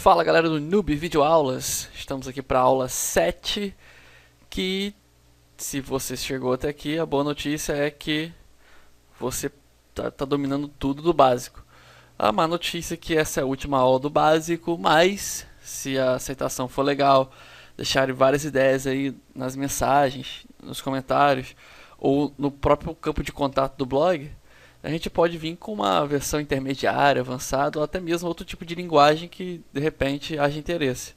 Fala galera do Noob Videoaulas, estamos aqui para a aula 7, que se você chegou até aqui, a boa notícia é que você tá dominando tudo do básico. A má notícia é que essa é a última aula do básico, mas se a aceitação for legal, deixarem várias ideias aí nas mensagens, nos comentários ou no próprio campo de contato do blog, a gente pode vir com uma versão intermediária, avançada ou até mesmo outro tipo de linguagem que de repente haja interesse.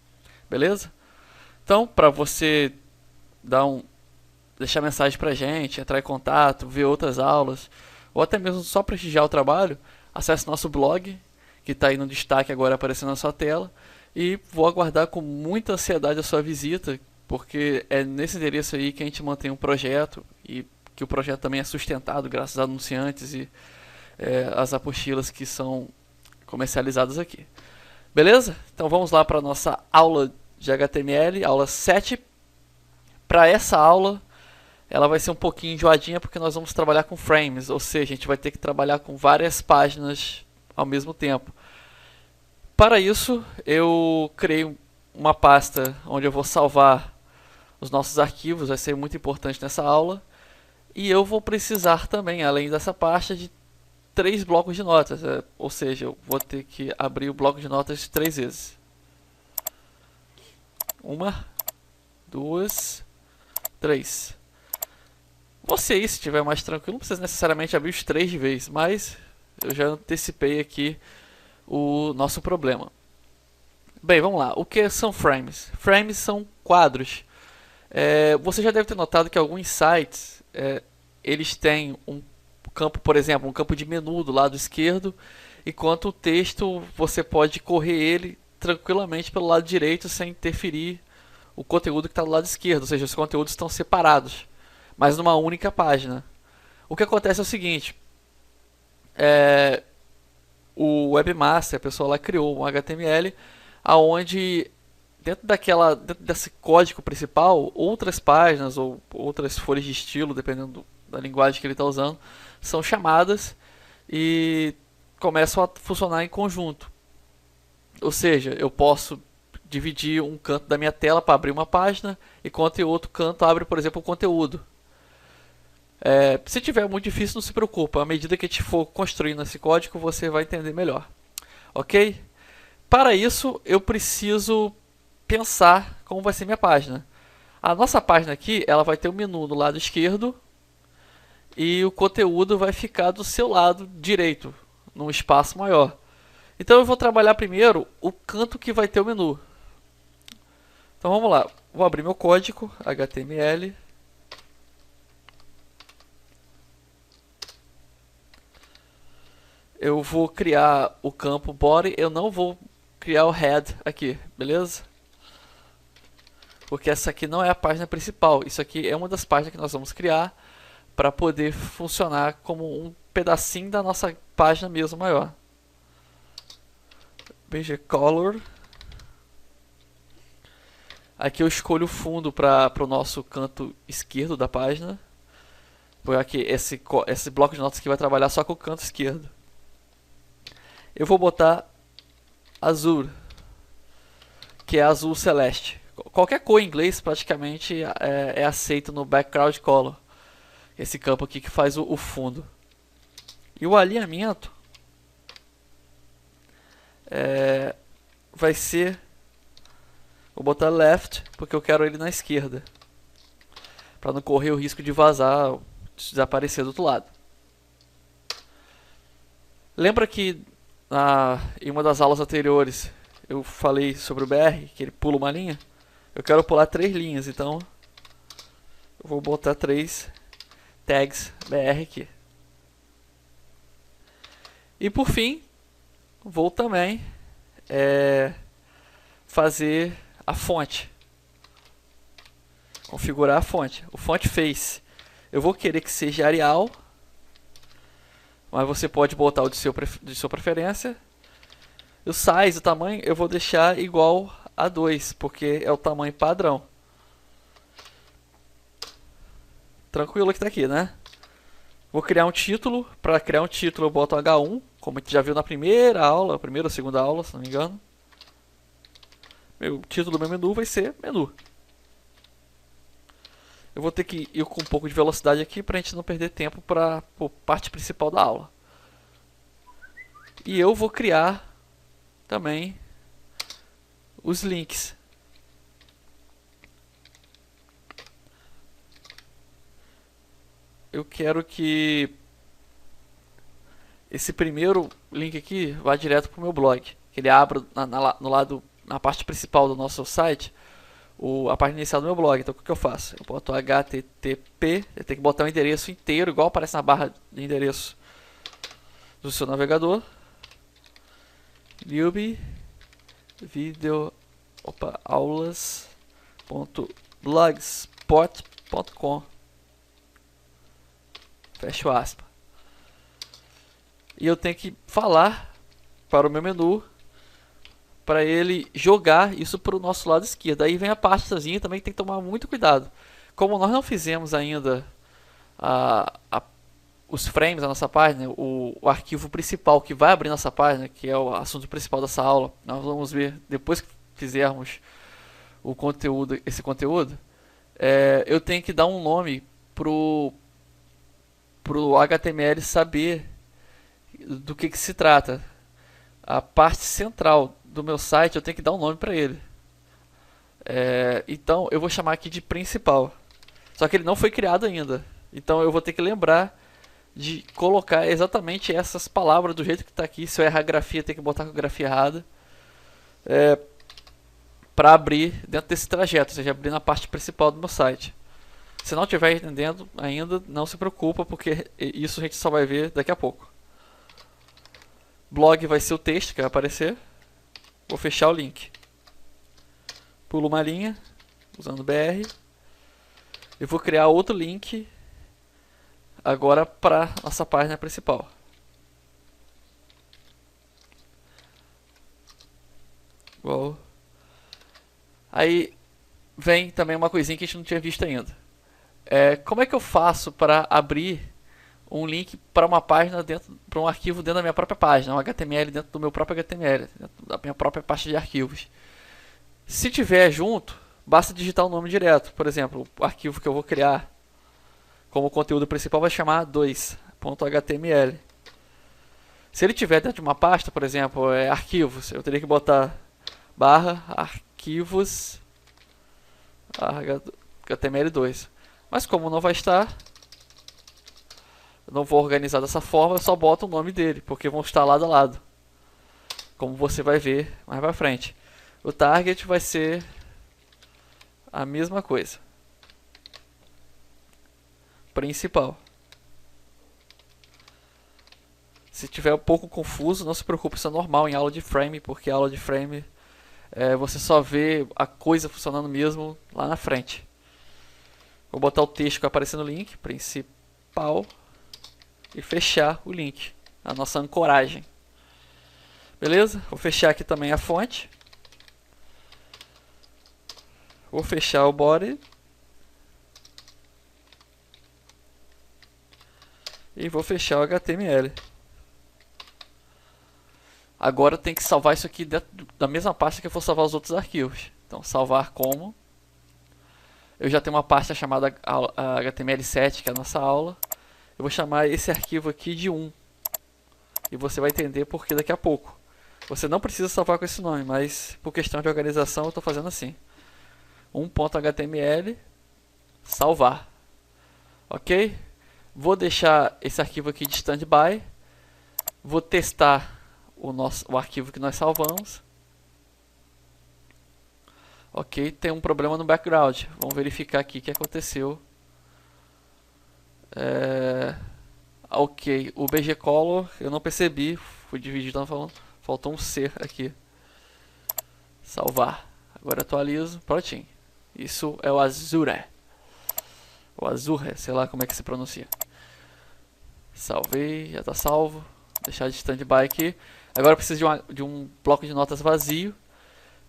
Beleza? Então, para você deixar mensagem pra gente, entrar em contato, ver outras aulas ou até mesmo só prestigiar o trabalho, acesse nosso blog, que está aí no destaque agora aparecendo na sua tela, e vou aguardar com muita ansiedade a sua visita, porque é nesse endereço aí que a gente mantém um projeto e que o projeto também é sustentado graças a anunciantes e as apostilas que são comercializadas aqui. Beleza? Então vamos lá para a nossa aula de HTML, aula 7. Para essa aula, ela vai ser um pouquinho enjoadinha porque nós vamos trabalhar com frames, ou seja, a gente vai ter que trabalhar com várias páginas ao mesmo tempo. Para isso, eu criei uma pasta onde eu vou salvar os nossos arquivos, vai ser muito importante nessa aula. E eu vou precisar também, além dessa pasta, de 3 blocos de notas. Ou seja, eu vou ter que abrir o bloco de notas 3 vezes. 1, 2, 3. Você aí, se estiver mais tranquilo, não precisa necessariamente abrir os 3 de vez, mas eu já antecipei aqui o nosso problema. Bem, vamos lá. O que são frames? Frames são quadros. Você já deve ter notado que alguns sites eles têm um campo, por exemplo, um campo de menu do lado esquerdo, enquanto o texto você pode correr ele tranquilamente pelo lado direito sem interferir o conteúdo que está do lado esquerdo, ou seja, os conteúdos estão separados, mas numa única página. O que acontece é o seguinte, o webmaster, a pessoa lá criou um HTML aonde dentro desse código principal, outras páginas ou outras folhas de estilo, dependendo da linguagem que ele está usando, são chamadas e começam a funcionar em conjunto. Ou seja, eu posso dividir um canto da minha tela para abrir uma página, enquanto o outro canto abre, por exemplo, o conteúdo. Se tiver muito difícil, não se preocupa. À medida que a gente for construindo esse código, você vai entender melhor. Ok? Para isso, eu preciso pensar como vai ser minha página. A nossa página aqui, ela vai ter um menu no lado esquerdo e o conteúdo vai ficar do seu lado direito, num espaço maior. Então eu vou trabalhar primeiro o canto que vai ter o menu. Então vamos lá, vou abrir meu código HTML. Eu vou criar o campo body, eu não vou criar o head aqui, beleza? Porque essa aqui não é a página principal, isso aqui é uma das páginas que nós vamos criar para poder funcionar como um pedacinho da nossa página mesmo maior. BG Color. Aqui eu escolho o fundo para o nosso canto esquerdo da página, porque esse bloco de notas aqui vai trabalhar só com o canto esquerdo. Eu vou botar azul, que é azul celeste. Qualquer cor em inglês praticamente é aceito no background color. Esse campo aqui que faz o fundo. E o alinhamento vai ser... Vou botar left, porque eu quero ele na esquerda, para não correr o risco de vazar, de desaparecer do outro lado. Lembra que em uma das aulas anteriores eu falei sobre o BR, que ele pula uma linha? Eu quero pular 3 linhas, então eu vou botar 3 tags BR aqui. E por fim, vou também fazer a fonte. Configurar a fonte. O font face. Eu vou querer que seja Arial, mas você pode botar o de sua preferência. O size, o tamanho, eu vou deixar igual a 2, porque é o tamanho padrão. Tranquilo que tá aqui, né? Vou criar um título. Para criar um título eu boto H1, como a gente já viu na primeira aula, primeira ou segunda aula, se não me engano. meu título do meu menu vai ser menu. Eu vou ter que ir com um pouco de velocidade aqui para a gente não perder tempo para a parte principal da aula. E eu vou criar também os links. Eu quero que esse primeiro link aqui vá direto para o meu blog. Que ele abra no lado, na parte principal do nosso site, a página inicial do meu blog. Então o que eu faço? Eu boto HTTP, eu tenho que botar o endereço inteiro, igual aparece na barra de endereço do seu navegador. Newbie video aulas.blogspot.com. Fecho aspas. E eu tenho que falar para o meu menu para ele jogar isso para o nosso lado esquerdo. Aí vem a pastazinha também que tem que tomar muito cuidado. Como nós não fizemos ainda os frames da nossa página, o arquivo principal que vai abrir nossa página, que é o assunto principal dessa aula, nós vamos ver depois que fizermos o conteúdo, esse conteúdo, eu tenho que dar um nome pro HTML saber do que se trata. A parte central do meu site eu tenho que dar um nome para ele. Então eu vou chamar aqui de principal. Só que ele não foi criado ainda. Então eu vou ter que lembrar de colocar exatamente essas palavras do jeito que está aqui. Se eu errar a grafia, tem que botar com a grafia errada. Para abrir dentro desse trajeto, ou seja, abrir na parte principal do meu site. Se não estiver entendendo ainda, não se preocupa, porque isso a gente só vai ver daqui a pouco. Blog vai ser o texto que vai aparecer. Vou fechar o link. Pulo uma linha, usando BR. E vou criar outro link agora para nossa página principal. Igual. Aí vem também uma coisinha que a gente não tinha visto ainda. Como é que eu faço para abrir um link para uma página para um arquivo dentro da minha própria página, um HTML dentro do meu próprio HTML, dentro da minha própria pasta de arquivos? Se tiver junto, basta digitar o nome direto. Por exemplo, o arquivo que eu vou criar como conteúdo principal vai chamar 2.html. Se ele tiver dentro de uma pasta, por exemplo, arquivos, eu teria que botar /arquivos HTML2. Mas como não vai estar, eu não vou organizar dessa forma, eu só boto o nome dele, porque vão estar lado a lado, como você vai ver mais pra frente. O target vai ser a mesma coisa. Principal. Se tiver um pouco confuso, não se preocupe, isso é normal em aula de frame, porque a aula de frame você só vê a coisa funcionando mesmo lá na frente. Vou botar o texto que vai aparecer no link, principal, e fechar o link, a nossa ancoragem. Beleza? Vou fechar aqui também a fonte. Vou fechar o body. E vou fechar o HTML. Agora eu tenho que salvar isso aqui dentro da mesma pasta que eu vou salvar os outros arquivos. Então, salvar como. Eu já tenho uma pasta chamada HTML7, que é a nossa aula. Eu vou chamar esse arquivo aqui de 1. E você vai entender por que daqui a pouco. Você não precisa salvar com esse nome, mas por questão de organização eu estou fazendo assim. 1.html, salvar. Ok? Vou deixar esse arquivo aqui de standby. Vou testar o arquivo que nós salvamos. Ok, tem um problema no background. Vamos verificar aqui o que aconteceu. Ok, o BGColor eu não percebi. Fui dividido, faltou um C aqui. Salvar. Agora atualizo. Prontinho. Isso é o Azure. O Azure, sei lá como é que se pronuncia. Salvei, já está salvo. Deixar de standby aqui. Agora eu preciso de um bloco de notas vazio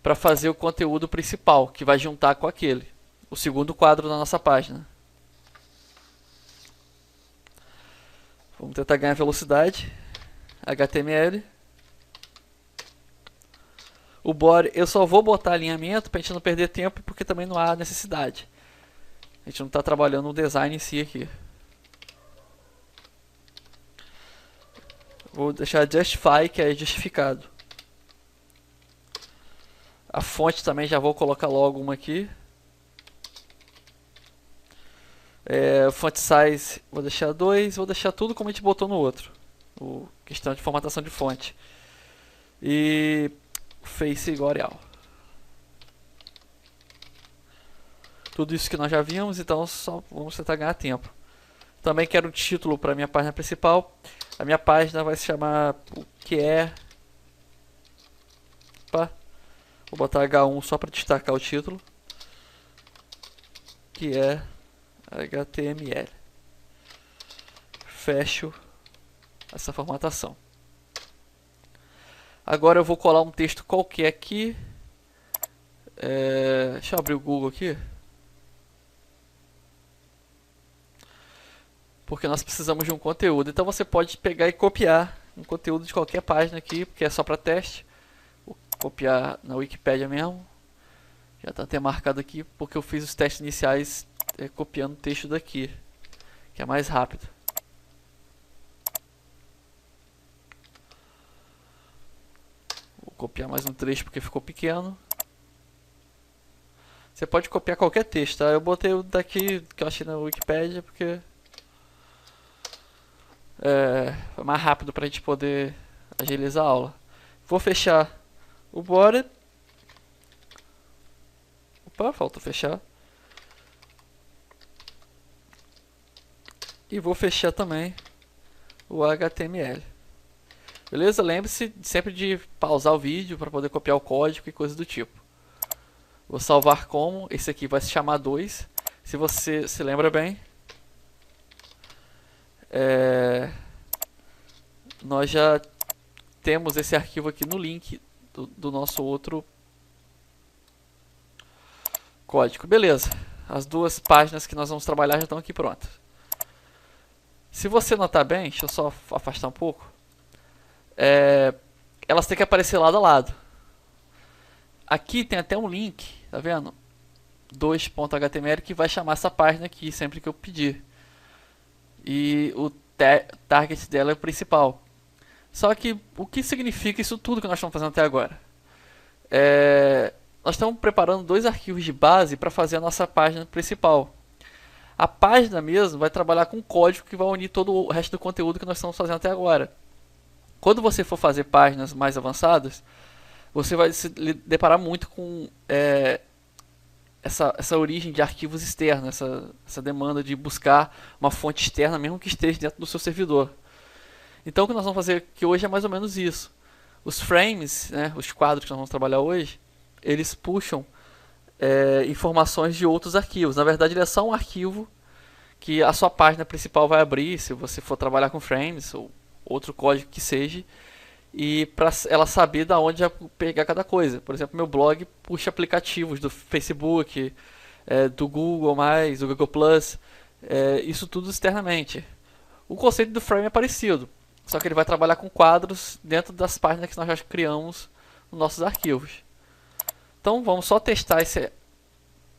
para fazer o conteúdo principal, que vai juntar com aquele. O segundo quadro da nossa página. Vamos tentar ganhar velocidade. HTML. O body, eu só vou botar alinhamento pra gente não perder tempo, porque também não há necessidade. A gente não está trabalhando o design em si aqui. Vou deixar justify, que é justificado. A fonte também já vou colocar logo uma aqui. Font size vou deixar 2, vou deixar tudo como a gente botou no outro. Questão de formatação de fonte. E face igual Arial. Tudo isso que nós já vimos, então só vamos tentar ganhar tempo. Também quero um título para minha página principal. A minha página vai se chamar o que é... Opa. Vou botar H1 só para destacar o título. Que é HTML. Fecho essa formatação. Agora eu vou colar um texto qualquer aqui. Deixa eu abrir o Google aqui. Porque nós precisamos de um conteúdo. Então você pode pegar e copiar um conteúdo de qualquer página aqui, porque é só para teste. Vou copiar na Wikipédia mesmo. Já está até marcado aqui, porque eu fiz os testes iniciais copiando o texto daqui, que é mais rápido. Vou copiar mais um trecho porque ficou pequeno. Você pode copiar qualquer texto, tá? Eu botei o daqui que eu achei na Wikipédia porque é mais rápido para a gente poder agilizar a aula. Vou fechar o body. Opa, falta fechar. E vou fechar também o HTML. Beleza? Lembre-se sempre de pausar o vídeo para poder copiar o código e coisa do tipo. Vou salvar como. Esse aqui vai se chamar 2. Se você se lembra bem, nós já temos esse arquivo aqui no link do nosso outro código. Beleza. As duas páginas que nós vamos trabalhar já estão aqui prontas. Se você notar bem, deixa eu só afastar um pouco. Elas têm que aparecer lado a lado. Aqui tem até um link, tá vendo? 2.html que vai chamar essa página aqui sempre que eu pedir. E o target dela é o principal. Só que o que significa isso tudo que nós estamos fazendo até agora? Nós estamos preparando 2 arquivos de base para fazer a nossa página principal. A página mesmo vai trabalhar com código que vai unir todo o resto do conteúdo que nós estamos fazendo até agora. Quando você for fazer páginas mais avançadas, você vai se deparar muito com essa origem de arquivos externos, essa demanda de buscar uma fonte externa, mesmo que esteja dentro do seu servidor. Então o que nós vamos fazer aqui hoje é mais ou menos isso. Os frames, né, os quadros que nós vamos trabalhar hoje, eles puxam informações de outros arquivos. Na verdade, ele é só um arquivo que a sua página principal vai abrir, se você for trabalhar com frames ou outro código que seja, e para ela saber da onde pegar cada coisa. Por exemplo, meu blog puxa aplicativos do Facebook, do Google+, do Google+, isso tudo externamente. O conceito do frame é parecido, só que ele vai trabalhar com quadros dentro das páginas que nós já criamos nos nossos arquivos. Então vamos só testar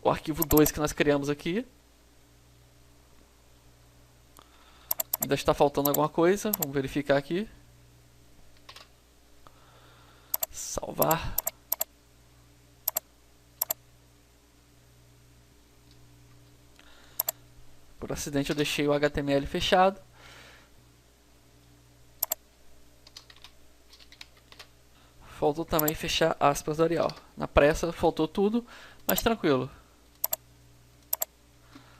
o arquivo 2 que nós criamos aqui. Ainda está faltando alguma coisa, vamos verificar aqui. Salvar. Por acidente eu deixei o HTML fechado. Faltou também fechar aspas do Arial. Na pressa faltou tudo, mas tranquilo.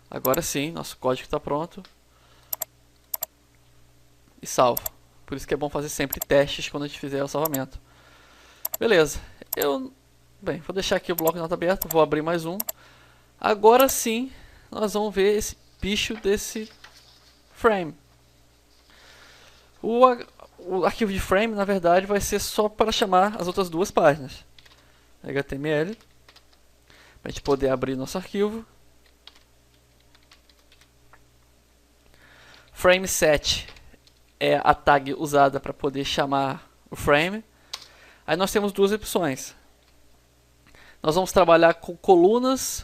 Agora sim, nosso código está pronto. E salvo. Por isso que é bom fazer sempre testes quando a gente fizer o salvamento. Beleza. Bem, vou deixar aqui o bloco de nota aberto. Vou abrir mais um. Agora sim, nós vamos ver esse bicho desse frame. O arquivo de frame, na verdade, vai ser só para chamar as outras duas páginas. HTML. Para a gente poder abrir nosso arquivo. Frame set é a tag usada para poder chamar o frame. Aí nós temos duas opções. nós vamos trabalhar com colunas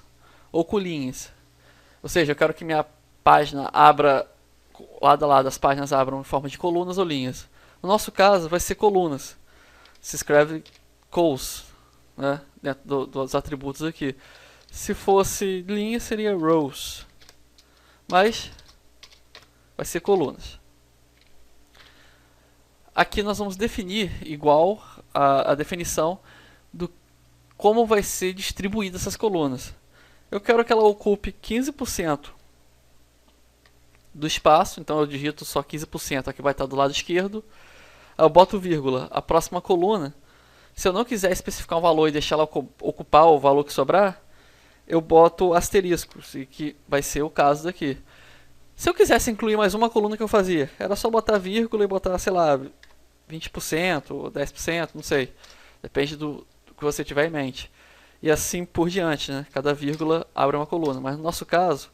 ou com linhas. Ou seja, eu quero que minha página abra, lado a lado, as páginas abram em forma de colunas ou linhas. No nosso caso, vai ser colunas. Se escreve cols, né, dentro dos atributos aqui. Se fosse linha, seria rows. Mas vai ser colunas. Aqui nós vamos definir igual a definição do como vai ser distribuída essas colunas. Eu quero que ela ocupe 15% do espaço, então eu digito só 15%, aqui vai estar do lado esquerdo. Eu boto vírgula, a próxima coluna. Se eu não quiser especificar um valor e deixar ela ocupar o valor que sobrar, eu boto asteriscos, que vai ser o caso daqui. Se eu quisesse incluir mais uma coluna, que eu fazia? Era só botar vírgula e botar, sei lá, 20% ou 10%, não sei. Depende do que você tiver em mente. E assim por diante, né? Cada vírgula abre uma coluna. Mas no nosso caso,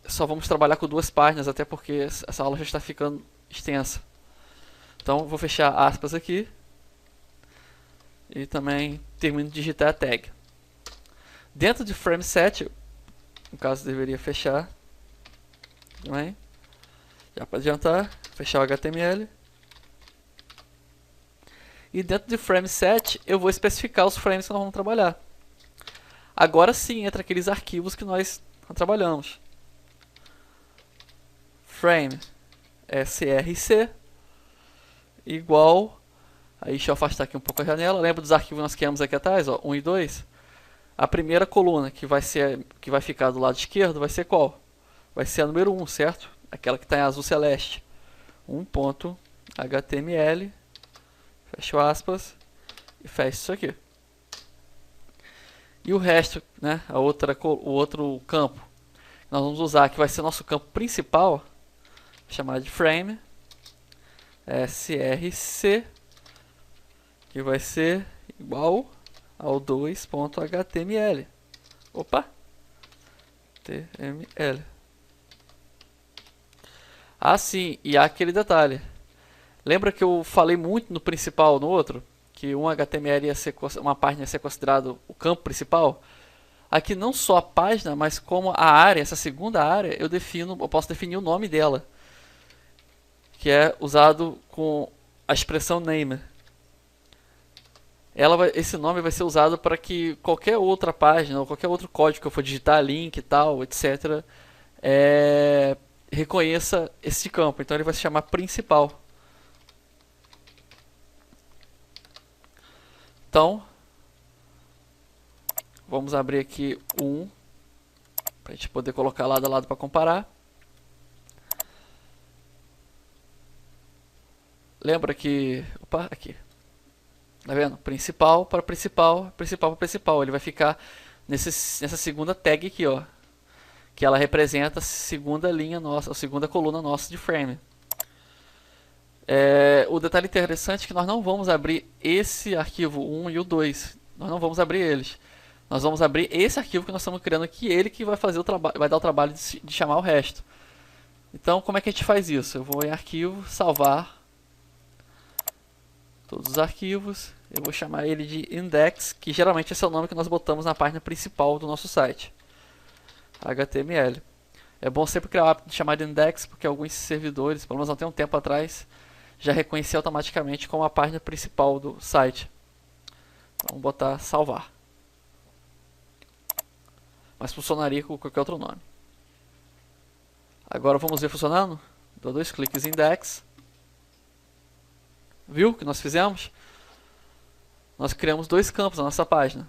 só vamos trabalhar com 2 páginas, até porque essa aula já está ficando extensa. Então vou fechar aspas aqui. E também termino de digitar a tag. Dentro de frame set, no caso deveria fechar. Também. Já para adiantar, fechar o HTML. E dentro de frame set eu vou especificar os frames que nós vamos trabalhar. Agora sim entra aqueles arquivos que nós trabalhamos. Frame src igual, aí deixa eu afastar aqui um pouco a janela. Lembra dos arquivos que nós criamos aqui atrás, ó, 1 e 2? A primeira coluna que vai ficar do lado esquerdo vai ser qual? Vai ser a número 1, certo? Aquela que está em azul celeste. 1.html, fecho aspas e fecho isso aqui. E o resto, né, o outro campo que nós vamos usar, que vai ser nosso campo principal, vou chamar de frame src, que vai ser igual ao 2.html. Opa! HTML. Ah, sim, e há aquele detalhe. Lembra que eu falei muito no principal, no outro? Que um HTML ia ser, uma página ia ser considerado o campo principal? Aqui não só a página, mas como a área, essa segunda área, eu posso definir o nome dela. Que é usado com a expressão name. Esse nome vai ser usado para que qualquer outra página ou qualquer outro código que eu for digitar, link e tal, etc., reconheça esse campo. Então ele vai se chamar principal. Então, vamos abrir aqui um para a gente poder colocar lado a lado para comparar. Lembra que... Opa, aqui. Tá vendo? Principal para principal, principal para principal. Ele vai ficar nessa segunda tag aqui, ó. Que ela representa a segunda linha nossa, a segunda coluna nossa de frame. O detalhe interessante é que nós não vamos abrir esse arquivo 1 e o 2. Nós não vamos abrir eles. Nós vamos abrir esse arquivo que nós estamos criando aqui, ele que vai fazer o trabalho, vai dar o trabalho de chamar o resto. Então, como é que a gente faz isso? Eu vou em arquivo, salvar todos os arquivos. Eu vou chamar ele de index, que geralmente esse é o nome que nós botamos na página principal do nosso site. HTML. É bom sempre criar o hábito de chamar de index, porque alguns servidores, pelo menos até um tempo atrás, já reconhecia automaticamente como a página principal do site. Vamos botar salvar. Mas funcionaria com qualquer outro nome. Agora vamos ver funcionando? Dou 2 cliques em index. Viu o que nós fizemos? Nós criamos 2 campos na nossa página.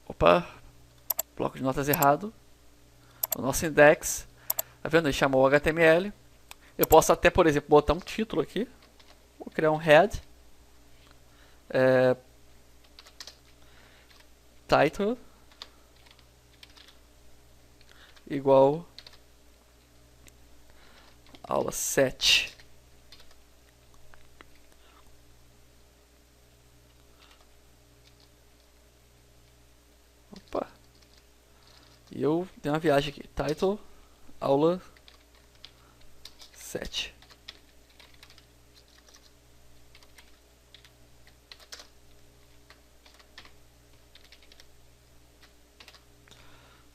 Opa, bloco de notas errado. O nosso index, tá vendo? Ele chamou o HTML. Eu posso até, por exemplo, botar um título aqui. Vou criar um head. Title igual aula 7. Opa. E eu dei uma viagem aqui. Title aula 7.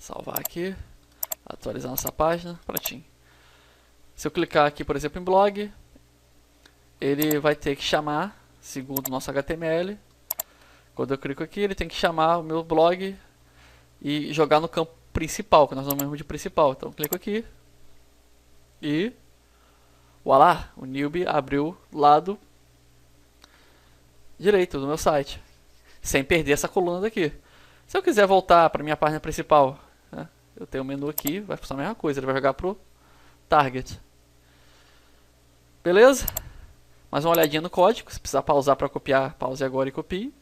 Salvar aqui, atualizar nossa página, prontinho. Se eu clicar aqui, por exemplo, em blog, ele vai ter que chamar, segundo o nosso HTML, quando eu clico aqui, ele tem que chamar o meu blog e jogar no campo principal, que nós chamamos de principal. Então, clico aqui e voilá, o Newbie abriu o lado direito do meu site, sem perder essa coluna daqui. Se eu quiser voltar para minha página principal, né, eu tenho o menu aqui, vai funcionar a mesma coisa, ele vai jogar pro target. Beleza? Mais uma olhadinha no código, se precisar pausar para copiar, pause agora e copie.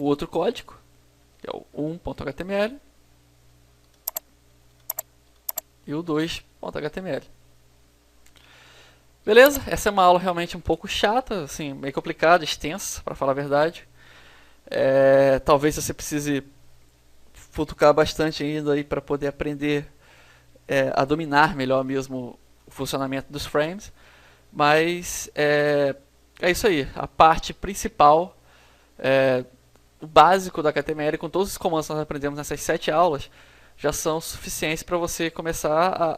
O outro código, que é o 1.html e o 2.html. Beleza? Essa é uma aula realmente um pouco chata, assim, meio complicada, extensa, para falar a verdade. Talvez você precise futucar bastante ainda aí para poder aprender a dominar melhor mesmo o funcionamento dos frames. Mas é isso aí, a parte principal, o básico da HTML, com todos os comandos que nós aprendemos nessas 7 aulas, já são suficientes para você começar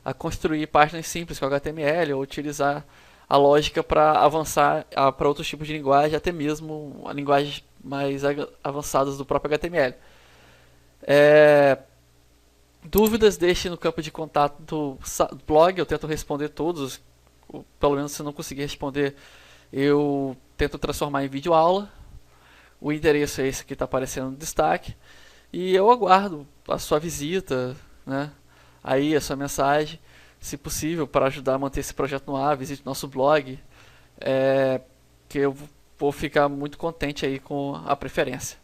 a construir páginas simples com HTML ou utilizar a lógica para avançar para outros tipos de linguagem, até mesmo linguagens mais avançadas do próprio HTML. Dúvidas, deixe no campo de contato do blog, eu tento responder todos, pelo menos se não conseguir responder, eu tento transformar em vídeo aula. O endereço é esse que está aparecendo no destaque. E eu aguardo a sua visita, né? Aí a sua mensagem, se possível, para ajudar a manter esse projeto no ar, visite nosso blog, que eu vou ficar muito contente aí com a preferência.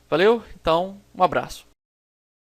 Valeu? Então, um abraço.